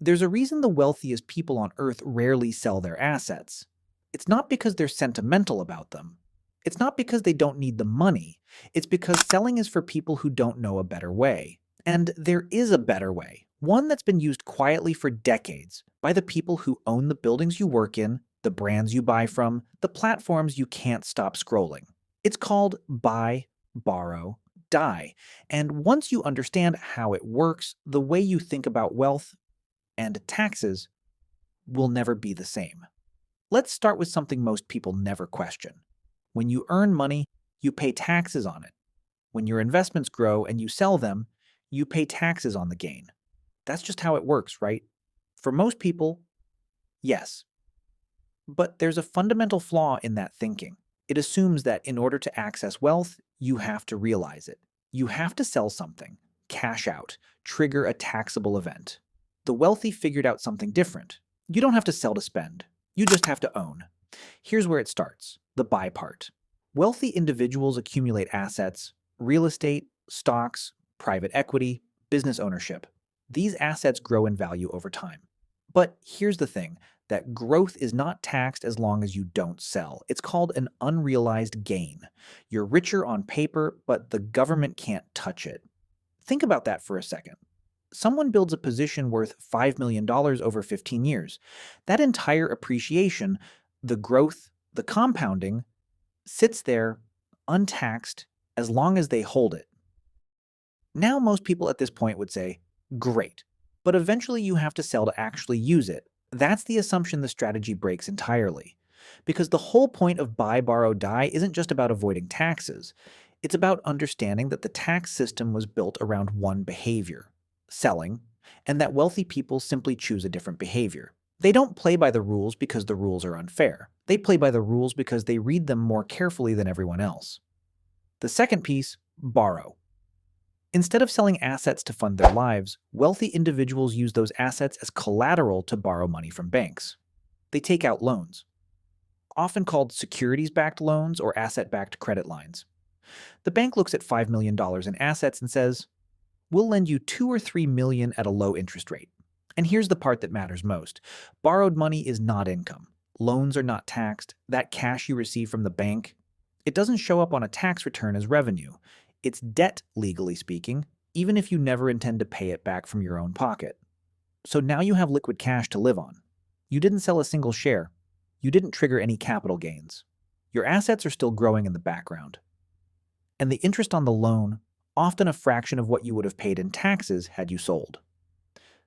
There's a reason the wealthiest people on Earth rarely sell their assets. It's not because they're sentimental about them. It's not because they don't need the money. It's because selling is for people who don't know a better way. And there is a better way, one that's been used quietly for decades by the people who own the buildings you work in, the brands you buy from, the platforms you can't stop scrolling. It's called buy, borrow, die. And once you understand how it works, the way you think about wealth and taxes will never be the same. Let's start with something most people never question. When you earn money, you pay taxes on it. When your investments grow and you sell them, you pay taxes on the gain. That's just how it works, right? For most people, yes. But there's a fundamental flaw in that thinking. It assumes that in order to access wealth, you have to realize it. You have to sell something, cash out, trigger a taxable event. The wealthy figured out something different. You don't have to sell to spend. You just have to own. Here's where it starts, the buy part. Wealthy individuals accumulate assets, real estate, stocks, private equity, business ownership. These assets grow in value over time. But here's the thing, that growth is not taxed as long as you don't sell. It's called an unrealized gain. You're richer on paper, but the government can't touch it. Think about that for a second. Someone builds a position worth $5 million over 15 years. That entire appreciation, the growth, the compounding, sits there untaxed as long as they hold it. Now most people at this point would say, great, but eventually you have to sell to actually use it. That's the assumption the strategy breaks entirely. Because the whole point of buy, borrow, die isn't just about avoiding taxes. It's about understanding that the tax system was built around one behavior, selling, and that wealthy people simply choose a different behavior. They don't play by the rules because the rules are unfair. They play by the rules because they read them more carefully than everyone else. The second piece, borrow. Instead of selling assets to fund their lives, wealthy individuals use those assets as collateral to borrow money from banks. They take out loans, often called securities-backed loans or asset-backed credit lines. The bank looks at $5 million in assets and says, we'll lend you $2 or $3 million at a low interest rate. And here's the part that matters most. Borrowed money is not income. Loans are not taxed. That cash you receive from the bank, it doesn't show up on a tax return as revenue. It's debt, legally speaking, even if you never intend to pay it back from your own pocket. So now you have liquid cash to live on. You didn't sell a single share. You didn't trigger any capital gains. Your assets are still growing in the background. And the interest on the loan, often a fraction of what you would have paid in taxes had you sold.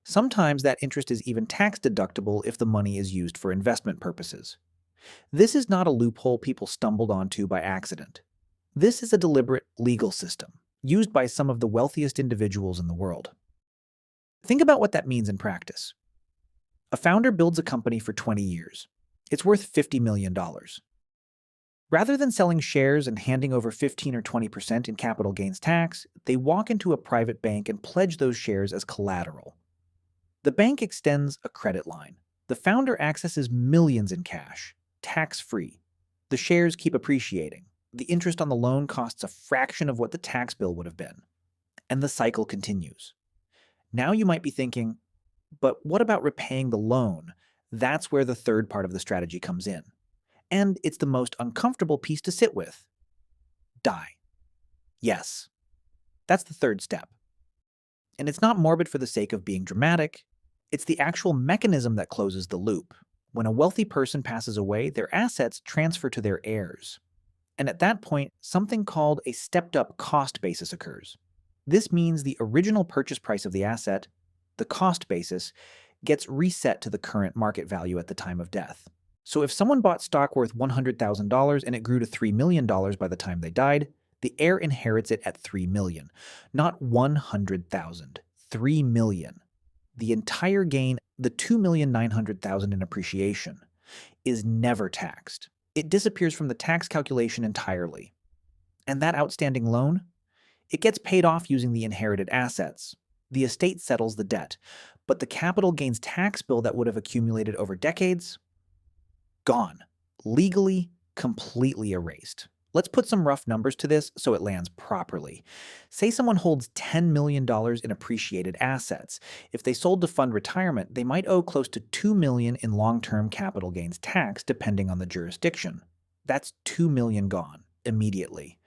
Sometimes that interest is even tax deductible if the money is used for investment purposes. This is not a loophole people stumbled onto by accident. This is a deliberate legal system used by some of the wealthiest individuals in the world. Think about what that means in practice. A founder builds a company for 20 years. It's worth $50 million. Rather than selling shares and handing over 15 or 20% in capital gains tax, they walk into a private bank and pledge those shares as collateral. The bank extends a credit line. The founder accesses millions in cash, tax-free. The shares keep appreciating. The interest on the loan costs a fraction of what the tax bill would have been. And the cycle continues. Now you might be thinking, but what about repaying the loan? That's where the third part of the strategy comes in. And it's the most uncomfortable piece to sit with. Die. Yes. That's the third step. And it's not morbid for the sake of being dramatic. It's the actual mechanism that closes the loop. When a wealthy person passes away, their assets transfer to their heirs. And at that point, something called a stepped-up cost basis occurs. This means the original purchase price of the asset, the cost basis, gets reset to the current market value at the time of death. So if someone bought stock worth $100,000 and it grew to $3 million by the time they died, the heir inherits it at $3 million. Not 100,000, $3 million. The entire gain, the $2,900,000 in appreciation, is never taxed. It disappears from the tax calculation entirely. And that outstanding loan? It gets paid off using the inherited assets. The estate settles the debt, but the capital gains tax bill that would have accumulated over decades? Gone. Legally, completely erased. Let's put some rough numbers to this so it lands properly. Say someone holds $10 million in appreciated assets. If they sold to fund retirement, they might owe close to $2 million in long-term capital gains tax depending on the jurisdiction. That's $2 million gone immediately.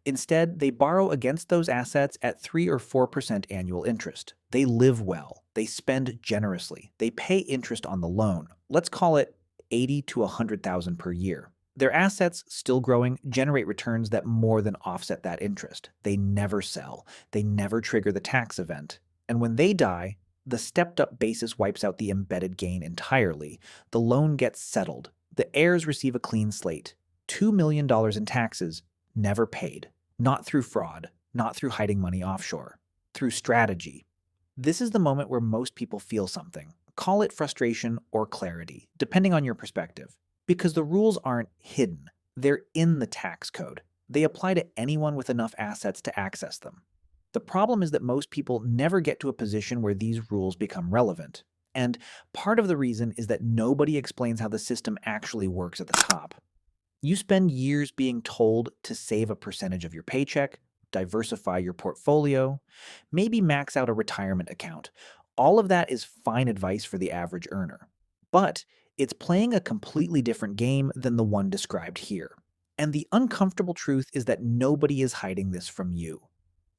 Instead, they borrow against those assets at 3 or 4% annual interest. They live well, they spend generously, they pay interest on the loan. Let's call it 80 to 100,000 per year. Their assets, still growing, generate returns that more than offset that interest. They never sell. They never trigger the tax event. And when they die, the stepped-up basis wipes out the embedded gain entirely. The loan gets settled. The heirs receive a clean slate. $2 million in taxes, never paid. Not through fraud, not through hiding money offshore. Through strategy. This is the moment where most people feel something. Call it frustration or clarity, depending on your perspective. Because the rules aren't hidden. They're in the tax code. They apply to anyone with enough assets to access them. The problem is that most people never get to a position where these rules become relevant. And part of the reason is that nobody explains how the system actually works at the top. You spend years being told to save a percentage of your paycheck, diversify your portfolio, maybe max out a retirement account. All of that is fine advice for the average earner. But it's playing a completely different game than the one described here. And the uncomfortable truth is that nobody is hiding this from you.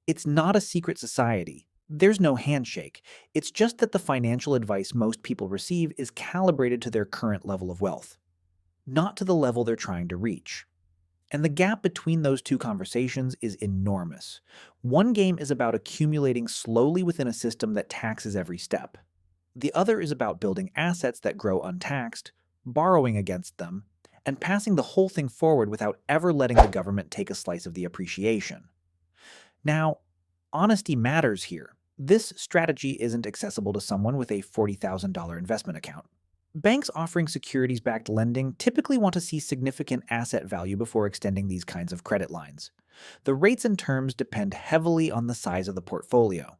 It's not a secret society. There's no handshake. It's just that the financial advice most people receive is calibrated to their current level of wealth, not to the level they're trying to reach. And the gap between those two conversations is enormous. One game is about accumulating slowly within a system that taxes every step. The other is about building assets that grow untaxed, borrowing against them, and passing the whole thing forward without ever letting the government take a slice of the appreciation. Now, honesty matters here. This strategy isn't accessible to someone with a $40,000 investment account. Banks offering securities-backed lending typically want to see significant asset value before extending these kinds of credit lines. The rates and terms depend heavily on the size of the portfolio.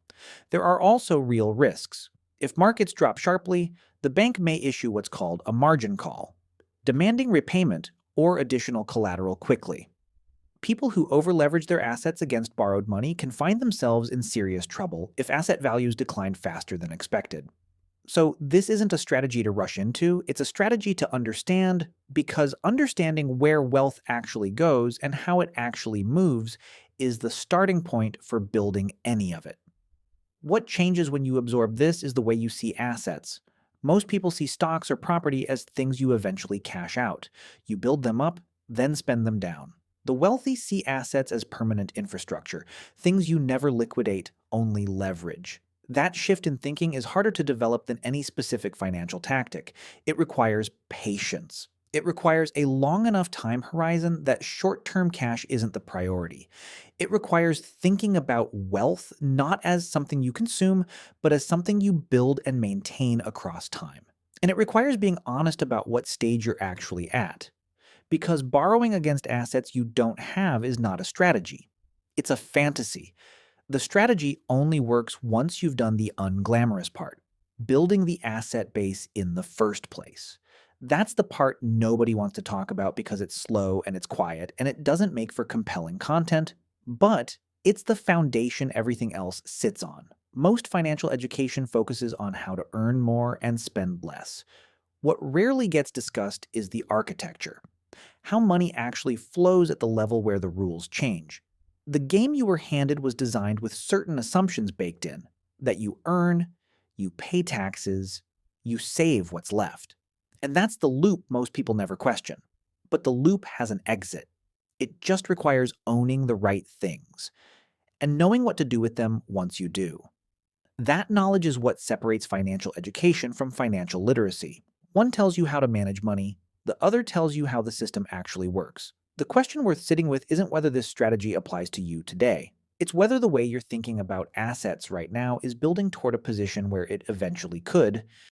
There are also real risks. If markets drop sharply, the bank may issue what's called a margin call, demanding repayment or additional collateral quickly. People who overleverage their assets against borrowed money can find themselves in serious trouble if asset values decline faster than expected. So this isn't a strategy to rush into, it's a strategy to understand, because understanding where wealth actually goes and how it actually moves is the starting point for building any of it. What changes when you absorb this is the way you see assets. Most people see stocks or property as things you eventually cash out. You build them up, then spend them down. The wealthy see assets as permanent infrastructure, things you never liquidate, only leverage. That shift in thinking is harder to develop than any specific financial tactic. It requires patience. It requires a long enough time horizon that short-term cash isn't the priority. It requires thinking about wealth not as something you consume, but as something you build and maintain across time. And it requires being honest about what stage you're actually at. Because borrowing against assets you don't have is not a strategy. It's a fantasy. The strategy only works once you've done the unglamorous part, building the asset base in the first place. That's the part nobody wants to talk about because it's slow and it's quiet and it doesn't make for compelling content, but it's the foundation everything else sits on. Most financial education focuses on how to earn more and spend less. What rarely gets discussed is the architecture, how money actually flows at the level where the rules change. The game you were handed was designed with certain assumptions baked in, that you earn, you pay taxes, you save what's left. And that's the loop most people never question. But the loop has an exit. It just requires owning the right things and knowing what to do with them once you do. That knowledge is what separates financial education from financial literacy. One tells you how to manage money, the other tells you how the system actually works. The question worth sitting with isn't whether this strategy applies to you today. It's whether the way you're thinking about assets right now is building toward a position where it eventually could,